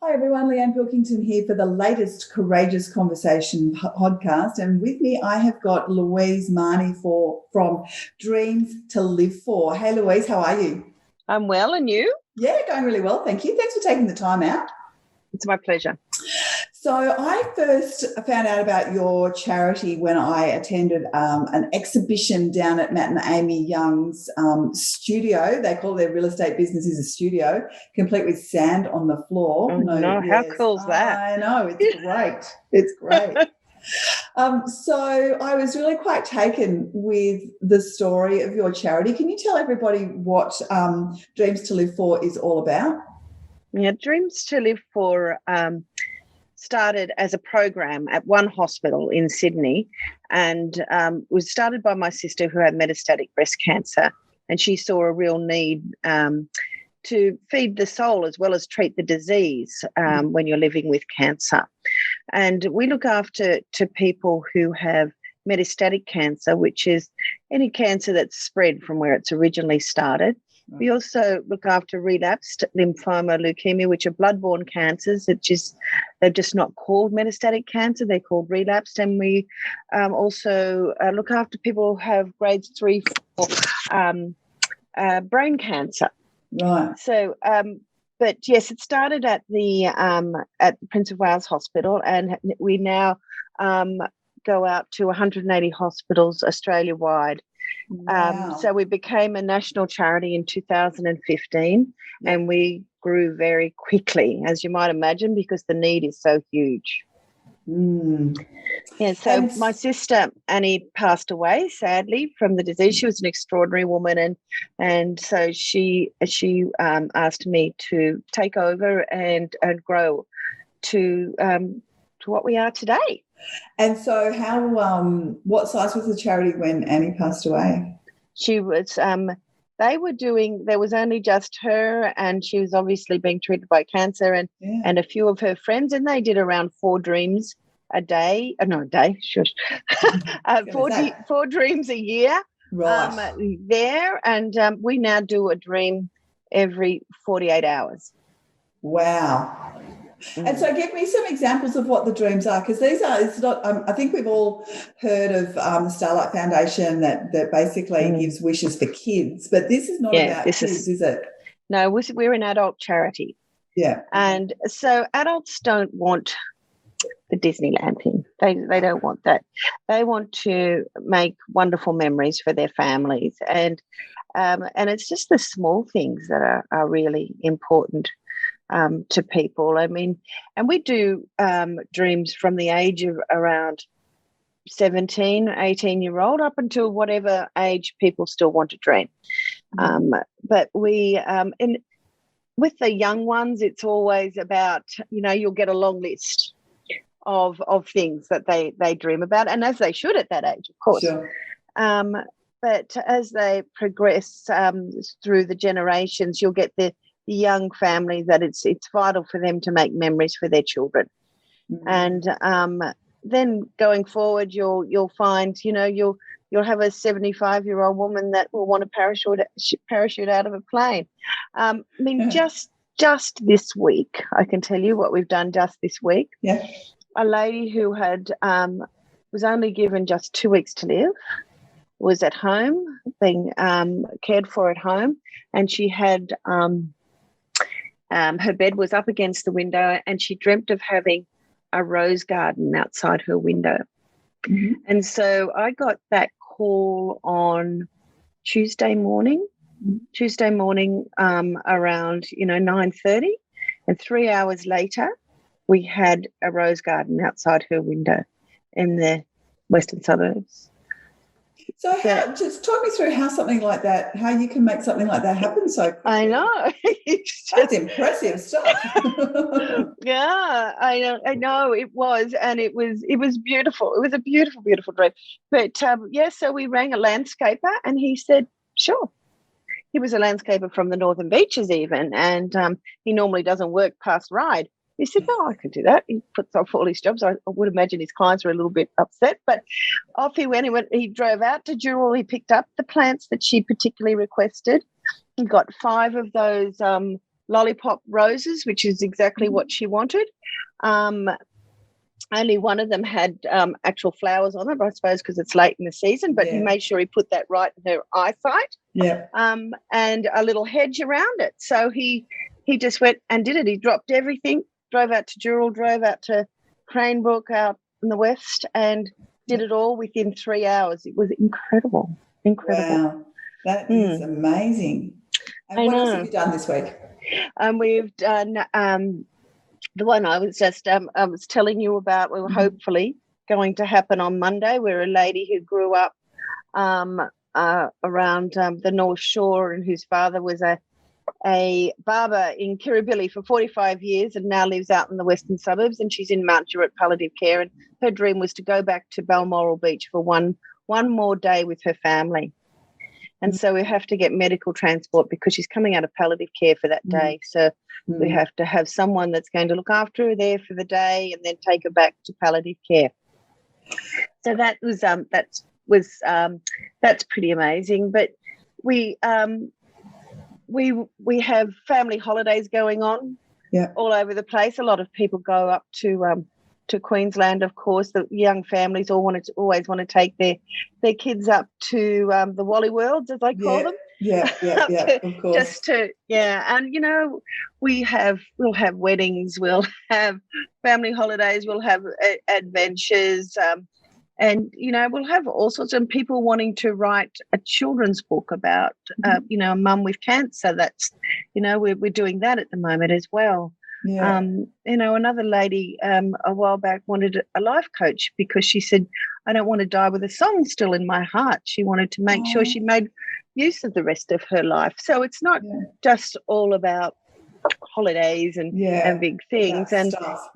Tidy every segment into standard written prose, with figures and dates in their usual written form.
Hi everyone, Leanne Pilkington here for the latest Courageous Conversation podcast. And with me, I have got Louise Mahoney from Dreams to Live For. Hey Louise, how are you? I'm well, and you? Yeah, going really well, thank you. Thanks for taking the time out. It's my pleasure. So I first found out about your charity when I attended an exhibition down at Matt and Amy Young's studio. They call their real estate business is a studio, complete with sand on the floor. Oh, no, how cool is that? I know, it's great. It's great. So I was really quite taken with the story of your charity. Can you tell everybody what Dreams to Live For is all about? Yeah, Dreams to Live For started as a program at one hospital in Sydney, and was started by my sister who had metastatic breast cancer, and she saw a real need to feed the soul as well as treat the disease when you're living with cancer. And we look after people who have metastatic cancer, which is any cancer that's spread from where it's originally started. We also look after relapsed lymphoma, leukemia, which are blood-borne cancers. They're just not called metastatic cancer; they're called relapsed. And we also look after people who have grades 3, 4 brain cancer. Right. So, but yes, it started at the Prince of Wales Hospital, and we now go out to 180 hospitals Australia-wide. Wow. So we became a national charity in 2015, and we grew very quickly, as you might imagine, because the need is so huge. Yeah, so my sister Annie passed away sadly from the disease. She was an extraordinary woman, and so she asked me to take over and grow to what we are today. And so what size was the charity when Annie passed away? She was, there was only just her, and she was obviously being treated by cancer and a few of her friends, and they did around 4 dreams a day. Shush. 4 dreams a year. Right. There, and we now do a dream every 48 hours. Wow. And so give me some examples of what the dreams are, because it's not, I think we've all heard of the Starlight Foundation that basically gives wishes for kids, but this is not about kids, is it? No, we're an adult charity. Yeah. And so adults don't want the Disneyland thing. They don't want that. They want to make wonderful memories for their families. And it's just the small things that are really important to people. I mean, and we do dreams from the age of around 17, 18-year-old up until whatever age people still want to dream. But we, and with the young ones, it's always about, you'll get a long list of things that they dream about, and as they should at that age, of course. Sure. But as they progress through the generations, you'll get the young families that it's vital for them to make memories for their children. And then going forward, you'll find, you'll have a 75-year-old woman that will want to parachute out of a plane. I mean, just this week, I can tell you what we've done just this week. Yeah. A lady who had was only given just 2 weeks to live, was at home, being cared for at home, and she had her bed was up against the window, and she dreamt of having a rose garden outside her window. And so I got that call on Tuesday morning around 9:30, and 3 hours later we had a rose garden outside her window in the western suburbs. So just talk me through how you can make something like that happen so quickly. I know. That's impressive stuff. Yeah, I know it was, and it was beautiful. It was a beautiful, beautiful dream. But so we rang a landscaper, and he said, sure. He was a landscaper from the Northern Beaches even, and he normally doesn't work past Ryde. He said, no, I can do that. He puts off all his jobs. I would imagine his clients were a little bit upset, but off he went. He drove out to Dural. He picked up the plants that she particularly requested. He got 5 of those lollipop roses, which is exactly what she wanted. Only one of them had actual flowers on it, I suppose, because it's late in the season, but he made sure he put that right in her eyesight. Yeah. And a little hedge around it. So he just went and did it. He dropped everything, drove out to Dural, drove out to Cranebrook out in the west, and did it all within 3 hours. It was incredible. Wow, that is amazing. And what else have you done this week? We've done the one I was just I was telling you about. We were hopefully going to happen on Monday. We're a lady who grew up around the North Shore, and whose father was a barber in Kirribilli for 45 years and now lives out in the western suburbs, and she's in Mount Druitt palliative care, and her dream was to go back to Balmoral Beach for one more day with her family. And so we have to get medical transport because she's coming out of palliative care for that day. So we have to have someone that's going to look after her there for the day and then take her back to palliative care. So that was that's pretty amazing. But we have family holidays going on all over the place. A lot of people go up to Queensland, of course. The young families always want to take their kids up to the Wally Worlds, as I call them. Yeah, of course. And we'll have weddings, we'll have family holidays, we'll have adventures, and we'll have all sorts of people wanting to write a children's book about a mum with cancer. That's we're doing that at the moment as well. Yeah. Another lady a while back wanted a life coach because she said, I don't want to die with a song still in my heart. She wanted to make sure she made use of the rest of her life. So it's not just all about holidays and big things. And stuff.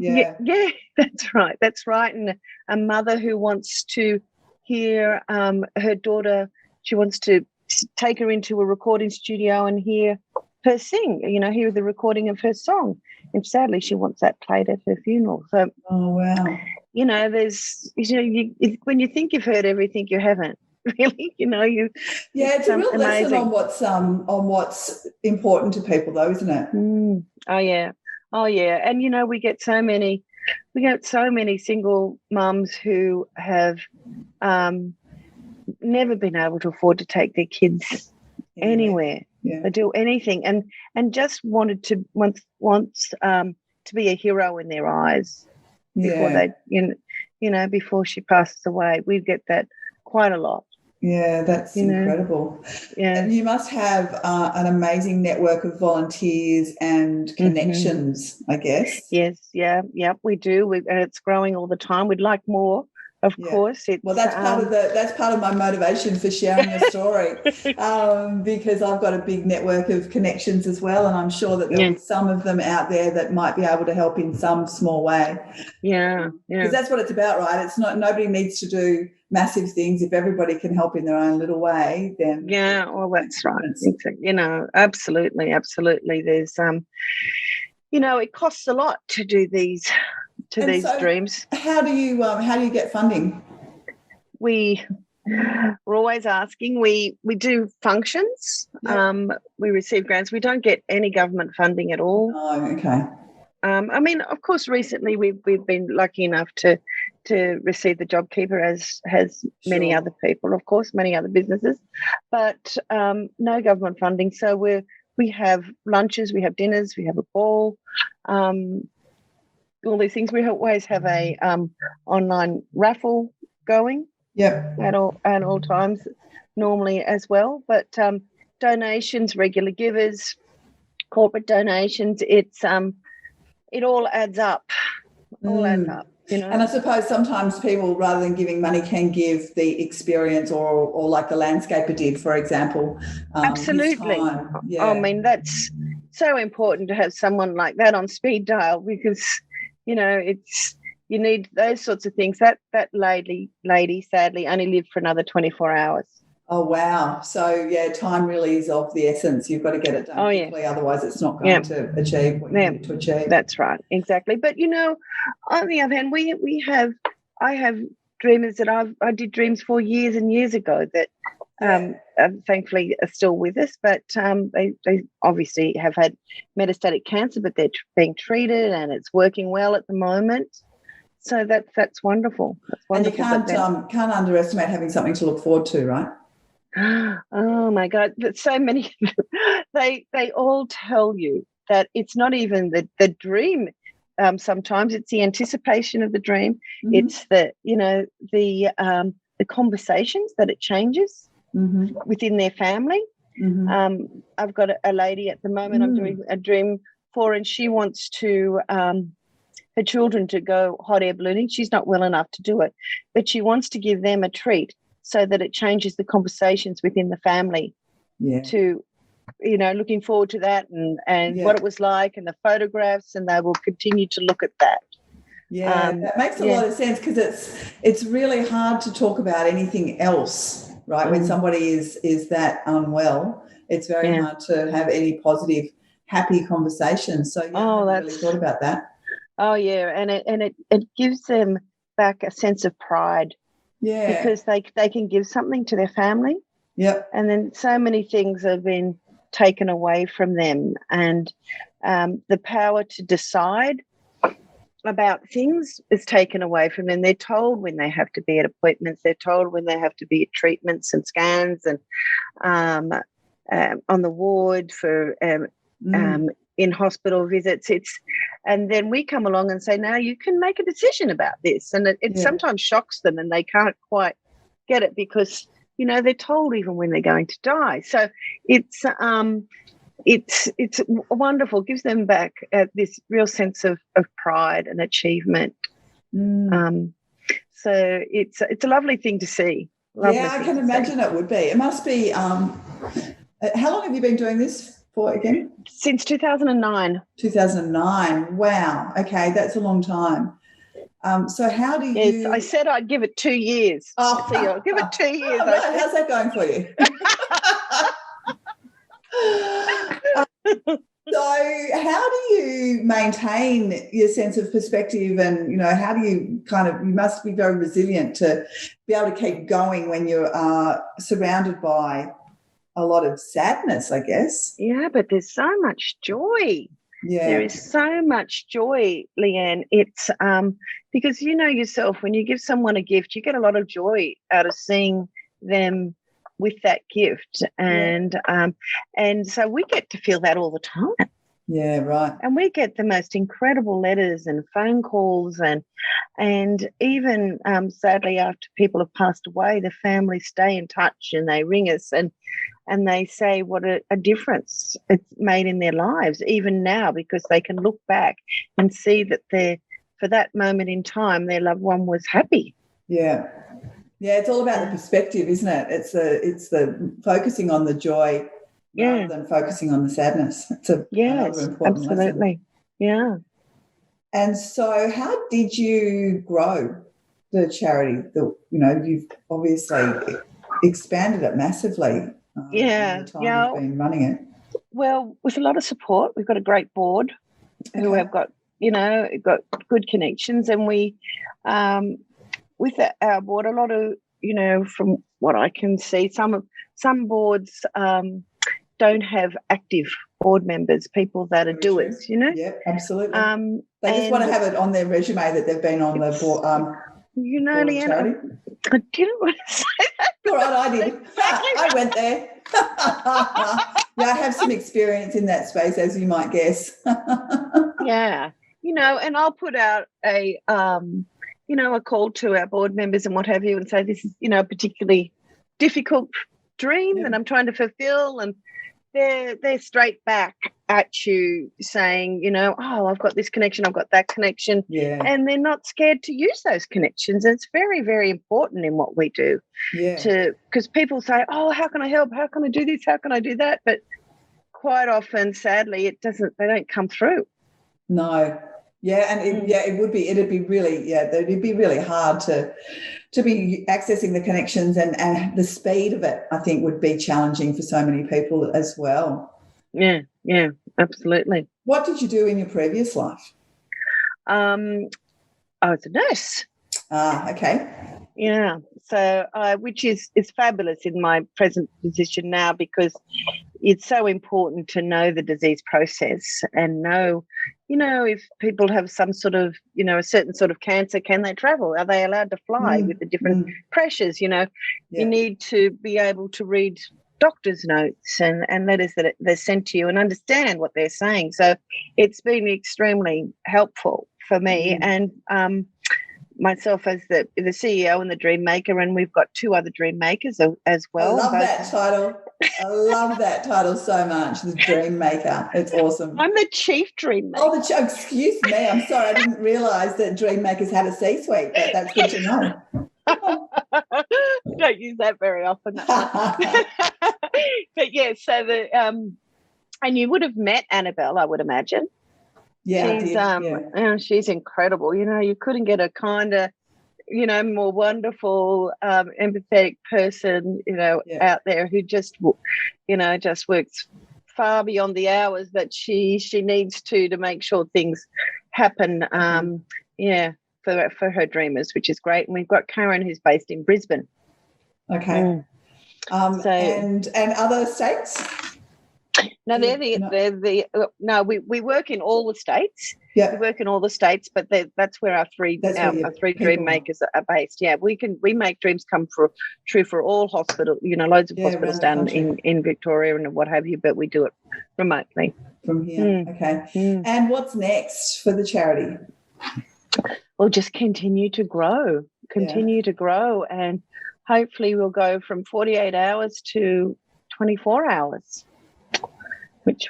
that's right. And a mother who wants to hear her daughter, she wants to take her into a recording studio and hear her sing, hear the recording of her song. And sadly, she wants that played at her funeral. So, oh wow, there's, when you think you've heard everything, you haven't really. It's a real lesson on what's important to people, though, isn't it? Oh yeah. And we get so many single mums who have never been able to afford to take their kids anywhere. Or do anything, and just wanted to to be a hero in their eyes before they, before she passes away. We get that quite a lot. Yeah, that's incredible. Yeah, and you must have an amazing network of volunteers and connections, I guess. Yes, we do. And it's growing all the time. We'd like more. Of course, that's part of my motivation for sharing your story, because I've got a big network of connections as well, and I'm sure that there'll be some of them out there that might be able to help in some small way. Because that's what it's about, right? It's not, nobody needs to do massive things. If everybody can help in their own little way, then that's right. Absolutely. There's it costs a lot to do these. These dreams. How do you get funding? We're always asking. We do functions. We receive grants. We don't get any government funding at all. Oh, okay. Of course, recently we've been lucky enough to receive the JobKeeper, as has many other people, of course, many other businesses, but no government funding. So we have lunches, we have dinners, we have a ball. All these things. We always have a online raffle going. At all times, normally as well. But donations, regular givers, corporate donations. It's it all adds up. Adds up. And I suppose sometimes people, rather than giving money, can give the experience, or like the landscaper did, for example. Absolutely. That's so important to have someone like that on speed dial, because it's, you need those sorts of things. That lady sadly only lived for another 24 hours. Oh, wow. So, time really is of the essence. You've got to get it done quickly, otherwise it's not going to achieve what you need to achieve. That's right, exactly. But, on the other hand, I have dreamers that I did dreams for years and years ago that thankfully are still with us, but they obviously have had metastatic cancer, but they're being treated and it's working well at the moment. So that's wonderful. That's wonderful. And you can't underestimate having something to look forward to, right? Oh my God! But so many, they all tell you that it's not even the dream. Sometimes it's the anticipation of the dream. Mm-hmm. It's the conversations that it changes within their family. Mm-hmm. I've got a lady at the moment I'm doing a dream for, and she wants to her children to go hot air ballooning. She's not well enough to do it, but she wants to give them a treat so that it changes the conversations within the family to, looking forward to that and what it was like and the photographs, and they will continue to look at that. Yeah, that makes a lot of sense, because it's really hard to talk about anything else, right? When somebody is that unwell, it's very hard to have any positive, happy conversations. So I haven't really thought about that. Oh yeah, and it gives them back a sense of pride. Yeah, because they can give something to their family. Yep. And then so many things have been taken away from them, and the power to decide about things is taken away from them. They're told when they have to be at appointments. They're told when they have to be at treatments and scans and on the ward for in hospital visits. And then we come along and say, now you can make a decision about this. And it sometimes shocks them, and they can't quite get it because, they're told even when they're going to die. So it's wonderful. It gives them back this real sense of pride and achievement. So it's a lovely thing to see. I can imagine it would be. It must be. How long have you been doing this for again? Since 2009. 2009. Wow. Okay, that's a long time. So how do you... Yes, I said I'd give it 2 years. Oh, so I'll give it 2 years. Right. How's that going for you? So how do you maintain your sense of perspective, and, how do you you must be very resilient to be able to keep going when you are surrounded by a lot of sadness, I guess. Yeah, but there's so much joy. Yeah. There is so much joy, Leanne. It's because yourself, when you give someone a gift, you get a lot of joy out of seeing them with that gift. And so we get to feel that all the time. Yeah, right. And we get the most incredible letters and phone calls, and even sadly, after people have passed away, the families stay in touch and they ring us and they say what a difference it's made in their lives, even now, because they can look back and see that for that moment in time, their loved one was happy. Yeah. Yeah, it's all about the perspective, isn't it? It's the focusing on the joy rather than focusing on the sadness. It's another important absolutely. Lesson. Yeah. And so how did you grow the charity? You've obviously expanded it massively. In the time you've been running it. Well, with a lot of support, we've got a great board who have got good connections, and we, with our board, a lot of, from what I can see, some boards don't have active board members, people that are doers, Yeah, absolutely. They just want to have it on their resume that they've been on the board. Leanne, I didn't want to say that. All right, I did. I went there. I have some experience in that space, as you might guess. Yeah, and I'll put out a call to our board members and what have you, and say this is, a particularly difficult dream that I'm trying to fulfill, and they're straight back at you saying, I've got this connection, I've got that connection. Yeah. And they're not scared to use those connections. And it's very, very important in what we do. Yeah. Because people say, how can I help? How can I do this? How can I do that? But quite often, sadly, they don't come through. No. Yeah, and it'd be really hard to be accessing the connections, and the speed of it, I think, would be challenging for so many people as well. Yeah, absolutely. What did you do in your previous life? I was a nurse. Okay. Yeah. So, which is fabulous in my present position now, because it's so important to know the disease process and know, if people have some sort of, a certain sort of cancer, can they travel? Are they allowed to fly with the different pressures? You need to be able to read doctor's notes and letters that they're sent to you and understand what they're saying. So it's been extremely helpful for me. And myself as the CEO and the dream maker, and we've got 2 other dream makers as well. I love that title. I love that title so much, the dream maker. It's awesome. I'm the chief dream maker. Oh, excuse me. I'm sorry. I didn't realise that dream makers had a C-suite, but that's good to know. Don't use that very often. But yeah, so and you would have met Annabelle, I would imagine. Yeah, she's incredible. You couldn't get a kinder, more wonderful, empathetic person, out there who just works far beyond the hours that she needs to make sure things happen. For her dreamers, which is great. And we've got Karen, who's based in Brisbane. Okay. And other states? No, we work in all the states. Yeah, we work in all the states, but that's where our three dream makers are based. Yeah, we make dreams come true for all hospitals. Loads of hospitals down in Victoria and what have you, but we do it remotely from here. Okay. And what's next for the charity? We'll just continue to grow, and hopefully we'll go from 48 hours to 24 hours. Which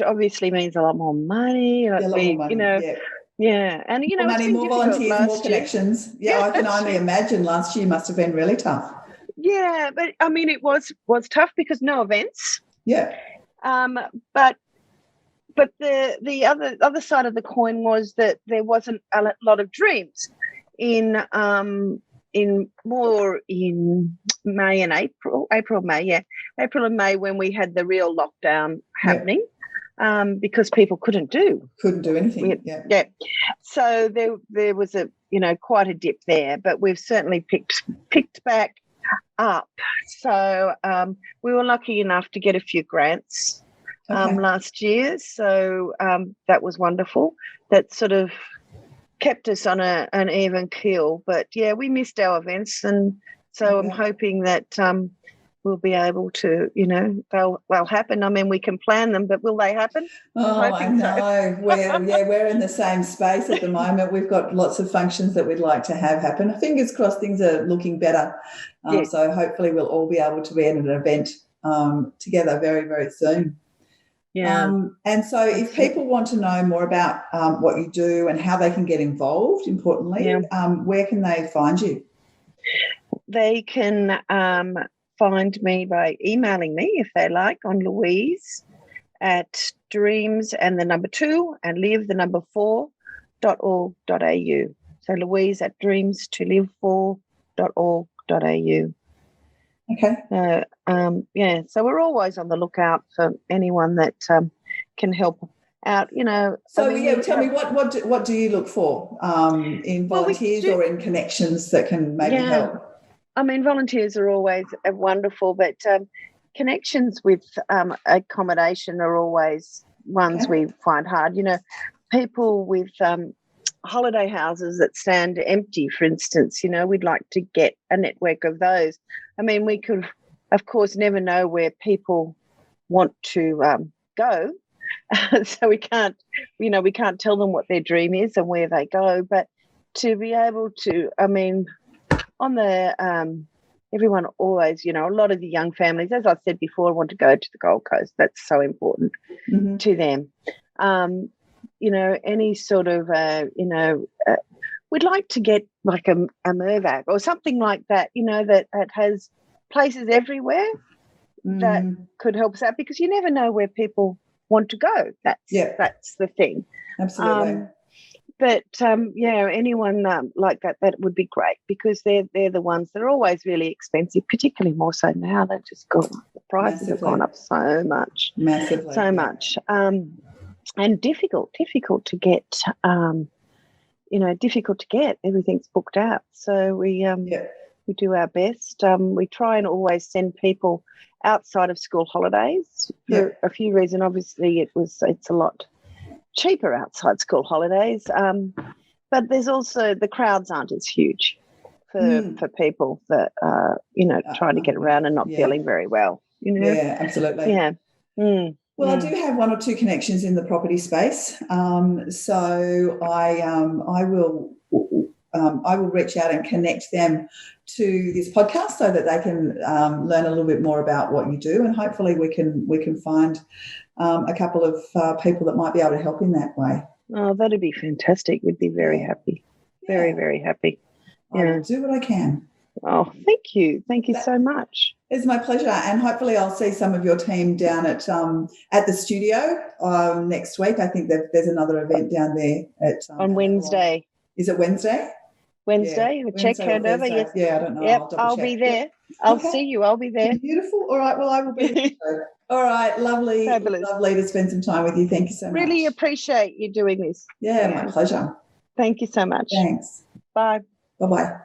obviously means a lot more money. A lot more money. And more money, more volunteers, more connections. Yeah, I can only imagine. Last year must have been really tough. Yeah, but I mean, it was tough because no events. Yeah. But the other side of the coin was that there wasn't a lot of dreams in May and April and May, when we had the real lockdown happening, because people couldn't do anything. Yeah. So there was quite a dip there, but we've certainly picked back up. So we were lucky enough to get a few grants last year, so that was wonderful. That sort of kept us on an even keel. But yeah, we missed our events, and so I'm hoping that we'll be able to, they'll happen. I mean, we can plan them, but will they happen? I know. So. We're in the same space at the moment. We've got lots of functions that we'd like to have happen. Fingers crossed, things are looking better. So hopefully we'll all be able to be at an event together very, very soon. Yeah. And so if people want to know more about what you do and how they can get involved, importantly, where can they find you? They can find me by emailing me, if they like, on Louise at dreams and the number 2 and live the number 4.org.au. So Louise at dreams to live 4.org.au. Okay. So we're always on the lookout for anyone that can help out. So tell me what do you look for in volunteers or in connections that can maybe help? I mean, volunteers are always wonderful, but connections with accommodation are always ones we find hard. People with holiday houses that stand empty, for instance, we'd like to get a network of those. I mean, we could, of course, never know where people want to go. So we can't tell them what their dream is and where they go, but to be able to, I mean, on the everyone always, a lot of the young families, as I said before, want to go to the Gold Coast. That's so important to them. Any sort of, we'd like to get like a Mervac or something like that, that has places everywhere that could help us out, because you never know where people want to go. That's the thing. Absolutely. But anyone like that would be great, because they're the ones that are always really expensive, particularly more so now. They've just got, the prices have gone up so much, much, and difficult to get difficult to get. Everything's booked out. So we do our best. We try and always send people outside of school holidays for a few reasons. Obviously, it's a lot cheaper outside school holidays. But there's also the crowds aren't as huge for people that are, trying to get around and not feeling very well. Yeah, absolutely. Yeah. Well, I do have one or two connections in the property space, so I will reach out and connect them to this podcast so that they can learn a little bit more about what you do, and hopefully we can find a couple of people that might be able to help in that way. Oh, that'd be fantastic. We'd be very happy. Very, very happy. I will do what I can. Oh, thank you. Thank you so much. It's my pleasure, and hopefully I'll see some of your team down at the studio next week. I think there's another event down there on Wednesday. Is it Wednesday? Wednesday. Yeah. Check hand over. Yes. Yeah, I don't know. Yep, I'll be there. I'll see you. I'll be there. Beautiful. All right. Well, I will be there. All right. Lovely. Fabulous. Lovely to spend some time with you. Thank you so much. Really appreciate you doing this. Yeah, my pleasure. Thank you so much. Thanks. Bye. Bye-bye.